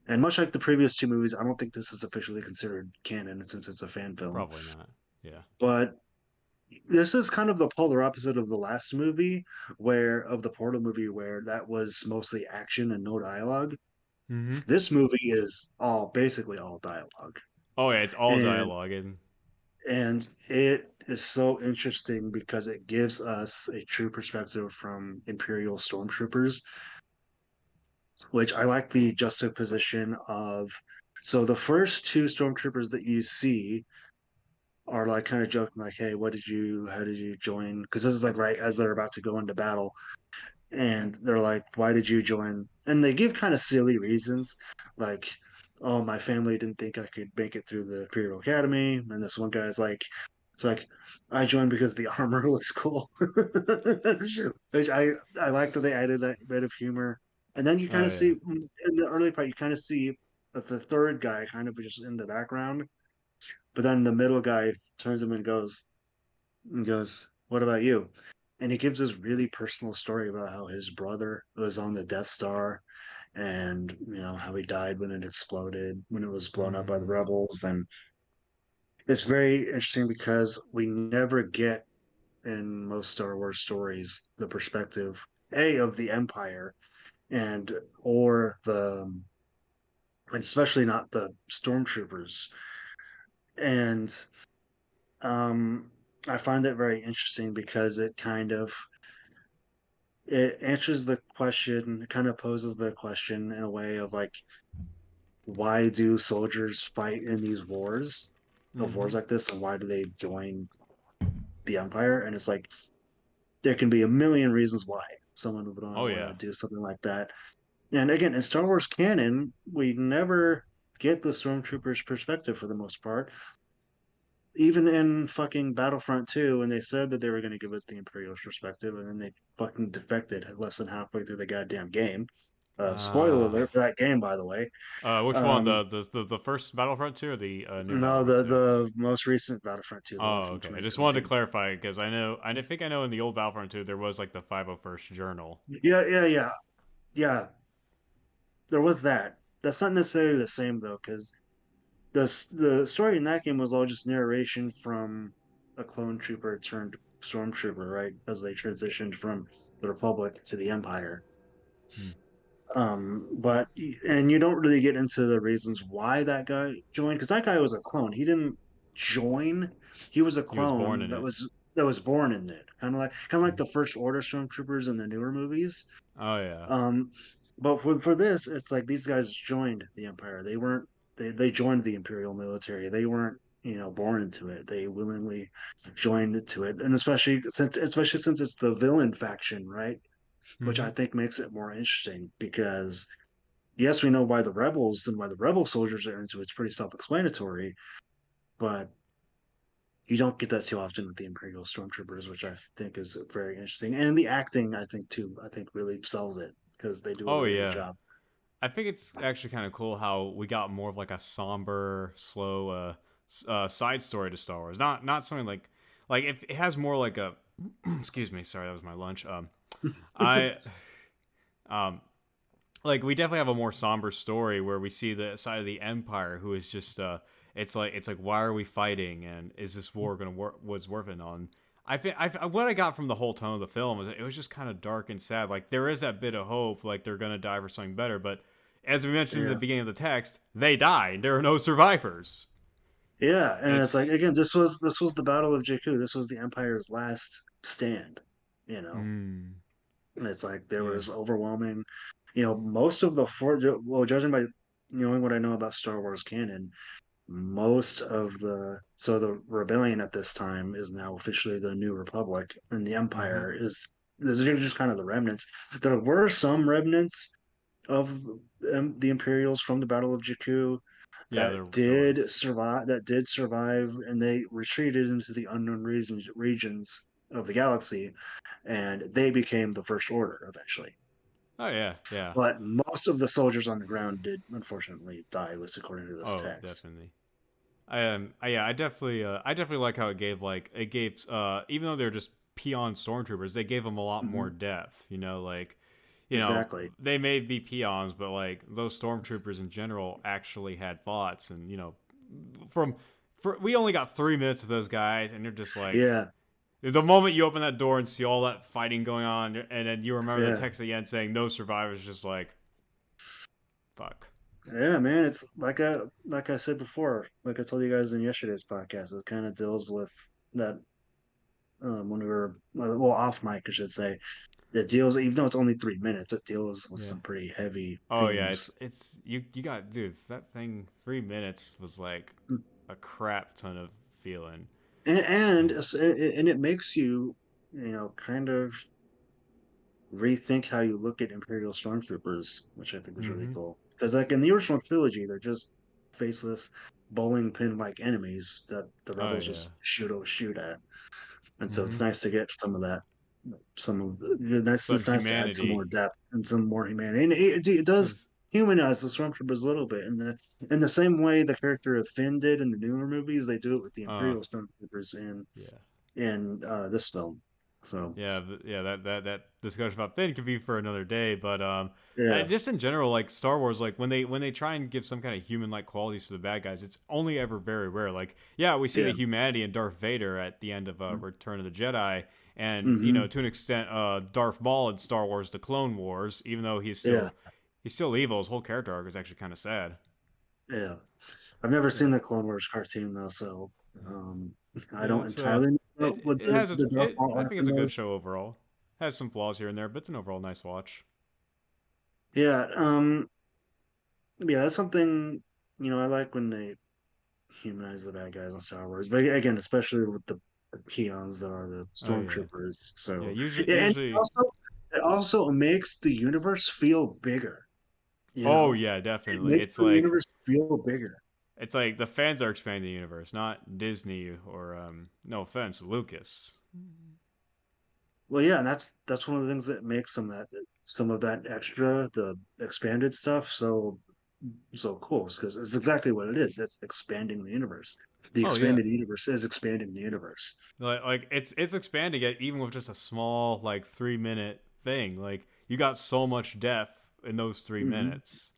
And much like the previous two movies, I don't think this is officially considered canon since it's a fan film. Probably not. Yeah. But this is kind of the polar opposite of the last movie, of the Portal movie, where that was mostly action and no dialogue. Mm-hmm. This movie is basically all dialogue. Oh yeah, it's all And dialogue and it is so interesting because it gives us a true perspective from Imperial stormtroopers, which I like the juxtaposition of. So the first two stormtroopers that you see are like kind of joking, like, "Hey, how did you join?" Because this is like right as they're about to go into battle, and they're like, "Why did you join?" And they give kind of silly reasons, like, "Oh, my family didn't think I could make it through the Imperial Academy," and this one guy's like, "It's like I joined because the armor looks cool," which I like that they added that bit of humor. And then you kind Oh of see yeah. in the early part, you kind of see that the third guy kind of just in the background, but then the middle guy turns him and goes, "What about you?" And he gives this really personal story about how his brother was on the Death Star, and how he died when it exploded, when it was blown up by the Mm. rebels. And it's very interesting because we never get in most Star Wars stories the perspective of the Empire, and or and especially not the stormtroopers. And um I find that very interesting because it answers the question, it kind of poses the question in a way of like, why do soldiers fight in these Mm-hmm. wars like this, and why do they join the Empire? And it's like there can be a million reasons why someone would Oh want to yeah. do something like that. And again, in Star Wars canon, we never get the stormtroopers' perspective for the most part. Even in fucking Battlefront 2, when they said that they were going to give us the Imperial's perspective, and then they fucking defected less than halfway through the goddamn game. Spoiler Uh, alert for that game, by the way. which one? Um, The first Battlefront 2 or the new no, Battlefront 2? the most recent Battlefront 2, the one Oh, from okay. I just wanted to 2017. clarify because I think I know in the old Battlefront 2 there was like the 501st Journal. Yeah, yeah, yeah, yeah. There was that. That's not necessarily the same though, because the story in that game was all just narration from a clone trooper turned stormtrooper, right? As they transitioned from the Republic to the Empire. Hmm. But and you don't really get into the reasons why that guy joined, because that guy was a clone. He didn't join. He was a He was born clone in it. that was born in it. Kind of like the First Order stormtroopers in the newer movies. Oh yeah. Um, but for this, it's like these guys joined the Empire. They weren't they joined the Imperial military. They weren't born into it. They willingly joined into it, and especially since it's the villain faction, right? Which Mm-hmm. I think makes it more interesting because yes, we know why the rebels and why the rebel soldiers are into it. It's pretty self-explanatory, but you don't get that too often with the Imperial stormtroopers, which I think is very interesting. And the acting, I think too, I think really sells it because they do a Oh really good yeah. job. I think it's actually kind of cool how we got more of like a somber, slow side story to Star Wars. Not something like if it has more like a excuse me, sorry, that was my lunch. I um like we definitely have a more somber story where we see the side of the Empire who is just it's like why are we fighting and is this war gonna was worth it on. What I got from the whole tone of the film is it was just kind of dark and sad. Like there is that bit of hope, like they're gonna die for something better, but as we mentioned in the Yeah. beginning of the text, they died. There are no survivors. Yeah, and it's like It's again, this was the Battle of Jakku. This was the Empire's last stand, you know. mm, And it's like there yeah. was overwhelming, most of the well, judging by knowing what I know about Star Wars canon, most of the rebellion at this time is now officially the New Republic, and the Mm-hmm. Empire is those are just kind of the remnants. There were some remnants of the Imperials from the Battle of Jakku Yeah, that there did was. survive, and they retreated into the unknown regions. of the galaxy, and they became the First Order eventually. Oh yeah, yeah. But most of the soldiers on the ground did unfortunately die, at least according to this Oh, text. definitely. Yeah, I definitely like how it gave even though they're just peon stormtroopers, they gave them a lot more depth. Exactly. They may be peons, but like those stormtroopers in general actually had thoughts, and we only got 3 minutes of those guys, and they're just like, Yeah. the moment you open that door and see all that fighting going on, and then you remember Yeah. the text at the end saying no survivors, just like, fuck. Yeah, man. It's like I said before, like I told you guys in yesterday's podcast, it kind of deals with that when we were off mic, I should say. It deals, even though it's only 3 minutes, it deals with Yeah. some pretty heavy Oh yeah, themes. it's you got, dude, that thing 3 minutes was like a crap ton of feeling. And it makes you, kind of rethink how you look at Imperial Stormtroopers, which I think is really cool. Because like in the original trilogy, they're just faceless bowling pin like enemies that the Oh rebels yeah. just shoot at. And so it's nice to get some of that. It's Some nice to add some humanity, more depth and some more humanity. And it does 'cause humanize the Stormtroopers a little bit in the same way the character of Finn did in the newer movies. They do it with the uh Imperial Stormtroopers yeah. in this film. So Yeah, that discussion about Finn could be for another day, but yeah, just in general, like Star Wars, like when they try and give some kind of human like qualities to the bad guys, it's only ever very rare. Like, yeah, we see yeah. the humanity in Darth Vader at the end of Return of the Jedi, and Mm-hmm. to an extent, Darth Maul in Star Wars: The Clone Wars, even though Yeah, he's still evil. His whole character arc is actually kind of sad. yeah. I've never Yeah, seen the Clone Wars cartoon though, so I yeah, don't it's entirely know what it has its the Darth Maul I arc think in it's a good those. show overall. Has some flaws here and there, but it's an overall nice watch. Yeah, yeah, that's something I like when they humanize the bad guys in Star Wars. But again, especially with the peons that are the Oh yeah, stormtroopers. yeah. So and Usually. it also makes the universe feel bigger. Oh yeah, It definitely. makes the universe feel bigger. It's like the fans are expanding the universe, not Disney or no offense, Lucas. Well, yeah, and that's one of the things that makes some of that extra, the expanded stuff, so cool. Because it's exactly what it is. It's expanding the universe. The Oh yeah, expanded universe is expanding the universe. like it's expanding it even with just a small like 3 minute thing. Like you got so much depth in those 3 minutes,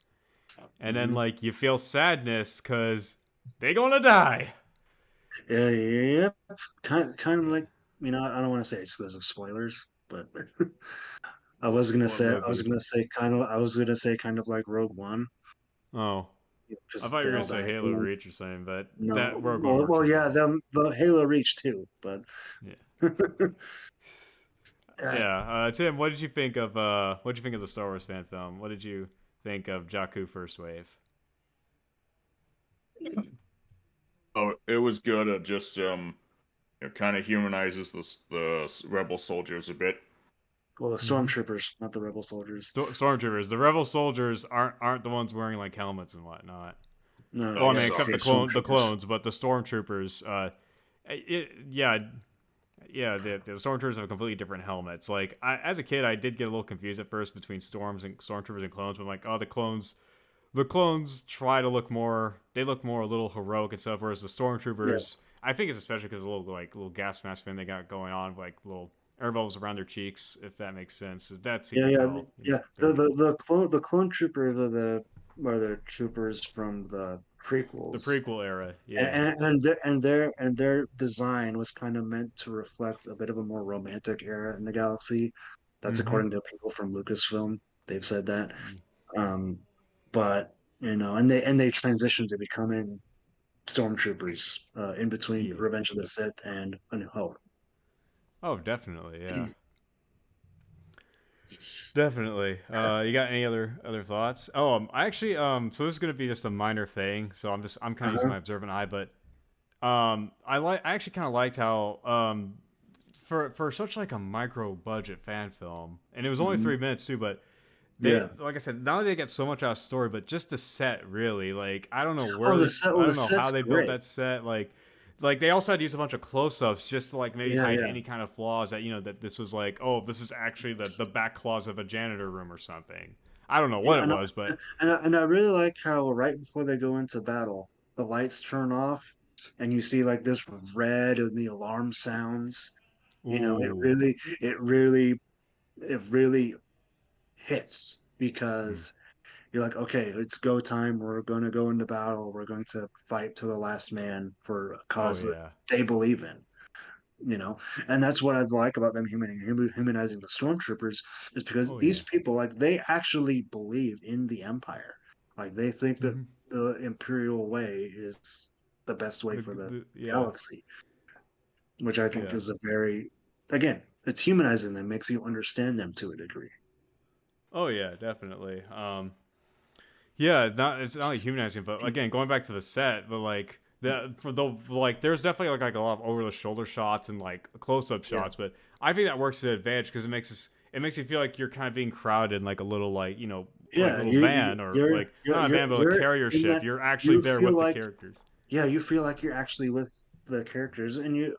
and then Hmm. like you feel sadness because they gonna die. Yeah, yeah, yeah. Kind of Yeah. like I don't want to say exclusive spoilers, but What I was movie? gonna say kind of like Rogue One Yeah. I because thought you were they gonna all say die at Halo the end. Reach or something, but that No, Rogue One works well, as yeah, well. the Halo Reach too, but Yeah. yeah, Yeah, Tim, what did you think of the Star Wars fan film? What did you think of Jakku First Wave? Oh, it was good. It just it kind of humanizes the rebel soldiers a bit. well, the Mm-hmm. stormtroopers, not the rebel soldiers. Stormtroopers. The Rebel soldiers aren't the ones wearing like helmets and whatnot. No, Well, Oh, I mean, yeah, except sorry. the stormtroopers. clones, but the stormtroopers. Yeah, yeah. The stormtroopers have completely different helmets. Like, as a kid, I did get a little confused at first between stormtroopers and clones. But I'm like, oh, the clones try to look more. They look more a little heroic and stuff. Whereas the Yeah, stormtroopers, I think it's especially because the little gas mask thing they got going on, like little air bubbles around their cheeks. If that makes sense, that's you yeah, can yeah, tell. yeah. They're evil. The clone troopers are the troopers from the The prequels. prequel era, yeah. And their design was kind of meant to reflect a bit of a more romantic era in the galaxy. That's Mm-hmm. according to people from Lucasfilm. They've said that. Um, but and they transitioned to becoming stormtroopers in between Yeah. Revenge of the Sith and A New Hope. Oh, definitely, yeah. Definitely. You got any other thoughts? Oh, I actually so this is gonna be just a minor thing. So I'm kind of using Uh-huh. my observant eye, but I actually kind of liked how for such like a micro budget fan film, and it was only Mhm. 3 minutes too, but they, Yeah. like I said, not only they get so much out of story, but just the set really. Like I don't know Oh, where I the don't know how set's they built great. that set. Like like they also had to use a bunch of close-ups just to like maybe Yeah, hide yeah. any kind of flaws that that this was like, oh, this is actually the back closet of a janitor room or something. I don't know what Yeah, it was, but and I really like how right before they go into battle, the lights turn off, and you see like this red and the alarm sounds. You know, ooh, it really hits mm, because you're like, okay, it's go time. We're going to go into battle. We're going to fight to the last man for a oh cause that yeah, they believe in. You know, and that's what I like about them humanizing the stormtroopers is because oh these yeah, people, like, they actually believe in the empire. Like, they think that hmm the imperial way is the best way for the yeah, galaxy, which I think yeah. is a very, again, it's humanizing them, makes you understand them to a degree. Oh yeah, definitely. Yeah, it's not like humanizing, but again, going back to the set, but like there's definitely like a lot of over the shoulder shots and like close up Yeah, shots, but I think that works to the advantage because it makes you feel like you're kind of being crowded in like a little like like yeah, little van or like not a van but a you're carrier in ship. that. You're actually You there feel with the like characters. yeah, you feel like you're actually with the characters, and you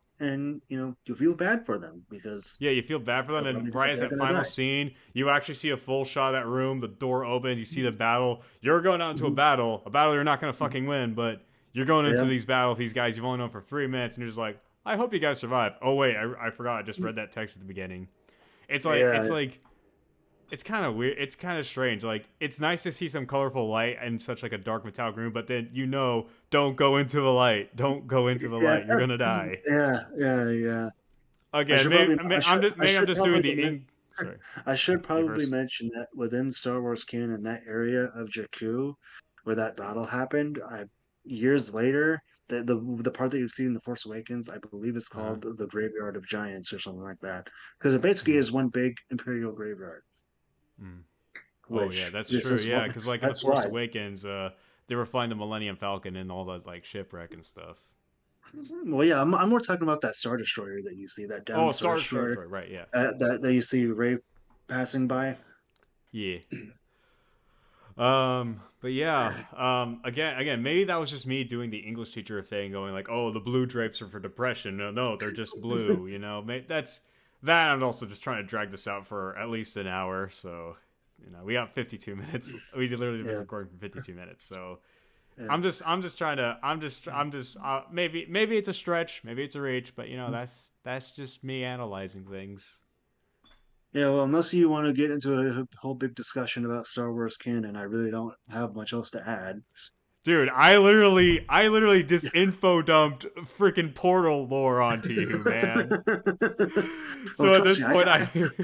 feel bad for them because Yeah, you feel bad for them, and right as they're that gonna final die. scene, you actually see a full shot of that room. The door opens, you see the battle. You're going out into Mhm. a battle you're not gonna fucking win, but you're going into Yeah, these battle with these guys you've only known for 3 minutes, and you're just like, I hope you guys survive. Oh wait, I forgot. I just read that text at the beginning. yeah, It's like it's kind of weird. It's kind of strange. Like it's nice to see some colorful light and such like a dark metallic room, but then don't go into the light. Don't go into the yeah, light. You're gonna die. yeah. Again, maybe I I'm should just doing probably, the sorry. I should You probably first. mention that within Star Wars canon, that area of Jakku, where that battle happened, years later, the part that you see in the Force Awakens, I believe it's Uh-huh. called the Graveyard of Giants or something like that, because it basically Mm. is one big Imperial graveyard. Mm. Oh yeah, Which that's this true. is Yeah, what because like in the that's Force why. Awakens, they were flying the Millennium Falcon and all that like shipwreck and stuff. Well, yeah, I'm more talking about that Star Destroyer that you see, that Oh, down Star Destroyer Right, yeah, that you see Ray passing by. yeah. But yeah, again, maybe that was just me doing the English teacher thing, going like, oh, the blue drapes are for depression. No, they're just blue. That's that. I'm also just trying to drag this out for at least an hour. So, we got 52 minutes. We literally been Yeah, recording for 52 minutes. So yeah, I'm just trying to, I'm just, maybe it's a stretch, maybe it's a reach, but that's just me analyzing things. yeah. Well, unless you want to get into a whole big discussion about Star Wars canon, I really don't have much else to add. Dude, I literally just info dumped freaking Portal lore onto you, man. Well, So at this point,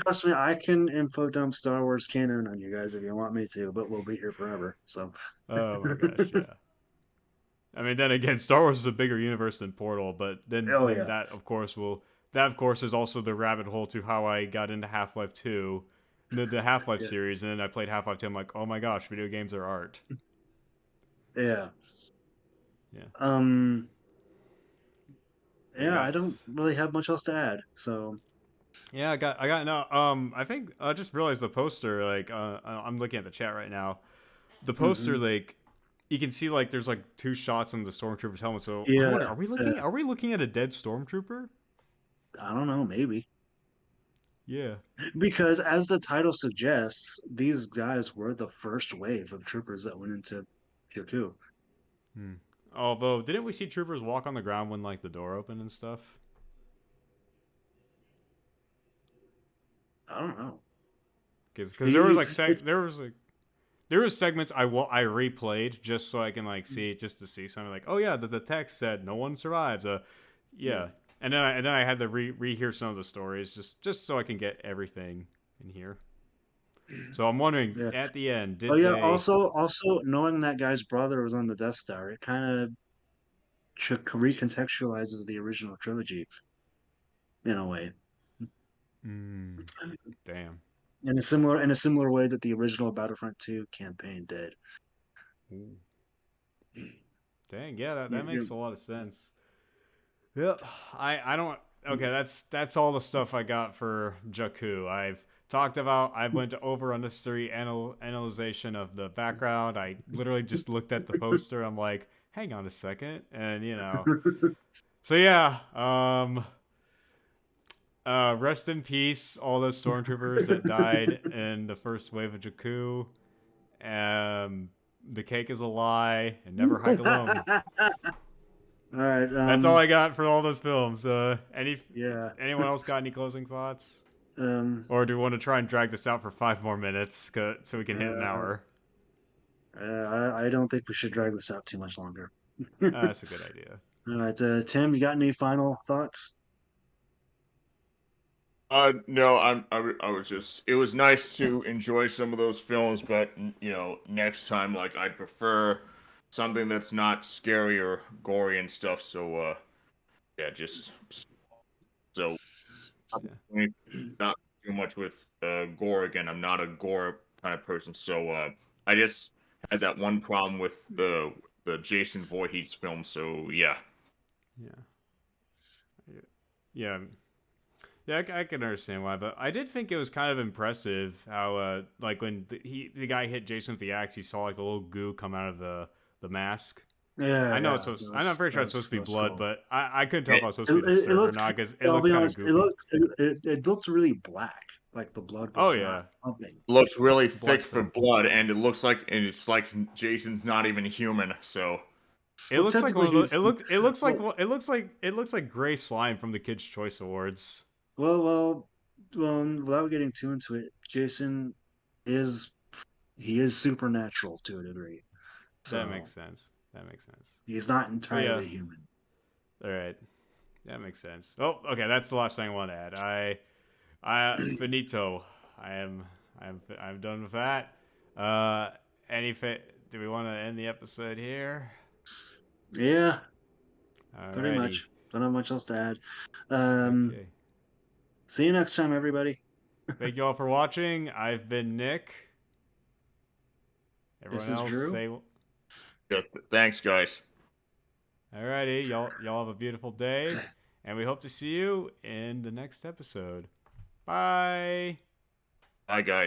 trust me, I can info dump Star Wars canon on you guys if you want me to, but we'll be here forever. So, oh my gosh, yeah. I mean, then again, Star Wars is a bigger universe than Portal, but then oh then yeah, that of course is also the rabbit hole to how I got into Half-Life 2, the Half-Life yeah, series, and then I played Half-Life 2. I'm like, oh my gosh, video games are art. yeah. Yeah, Um, but you yeah. I got. don't really have much else to add. So, Yeah, I got no. I think I just realized the poster. Like, I'm looking at the chat right now. The poster, mhm. like, you can see like there's like two shots on the stormtrooper's helmet. So I'm wondering, Yeah, are we looking at a dead stormtrooper? I don't know, maybe. Yeah. Because as the title suggests, these guys were the first wave of troopers that went into Jakku. Hmm. Although, didn't we see troopers walk on the ground when like the door opened and stuff? I don't know. Because there was He, like it's there was segments I replayed just so I can like see just to see something like, oh yeah, the text said no one survives. yeah, Yeah. And then I had to rehear some of the stories just so I can get everything in here. So I'm wondering yeah. at the end, Oh did yeah. they? Also knowing that guy's brother was on the Death Star, it kind of recontextualizes the original trilogy in a way, Mm, damn. in a similar way that the original Battlefront 2 campaign did. Ooh, dang. Yeah, that You, makes a lot of sense. Yep. I don't. Okay, that's all the stuff I got for Jakku. I went over unnecessary analyzation of the background. I literally just looked at the poster. I'm like, hang on a second, and So yeah, rest in peace, all those stormtroopers that died in the first wave of Jakku. The cake is a lie, and never hike alone. All right. That's all I got for all those films. Yeah. Anyone else got any closing thoughts? Um. Or do we want to try and drag this out for 5 more minutes so we can hit an Uh, hour? I don't think we should drag this out too much longer. That's a good idea. All right, Tim, you got any final thoughts? No, I was just. It was nice to enjoy some of those films, but next time, like I'd prefer something that's not scary or gory and stuff. So, yeah, just so not too much with gore. Again, I'm not a gore kind of person, so I just had that one problem with the Jason Voorhees film. So, yeah. Yeah. Yeah, I can understand why, but I did think it was kind of impressive how, like, when the guy hit Jason with the axe, he saw like the little goo come out of the mask. Yeah, I know yeah, I'm not pretty sure it's supposed to be blood, cool. but I couldn't tell if I was supposed to be disturbed or not because it I'll looked be kind honest, of goofy. it looked really black, like the blood was not pumping. Looks really thick for blood, and it's like Jason's not even human. So it looks like one of those, it looks like gray slime from the Kids' Choice Awards. Well, without getting too into it, Jason is supernatural to a degree. So That makes sense. he's not entirely human. All right, that makes sense. Oh, okay, that's the last thing I want to add. I finito. I'm done with that. Do we want to end the episode here? Yeah, Alrighty. pretty much. Don't have much else to add. Okay. See you next time, everybody. Thank you all for watching. I've been Nick. Everyone This is else Drew. say. yeah, thanks, guys. Alrighty, y'all have a beautiful day, and we hope to see you in the next episode. Bye. Bye, guys.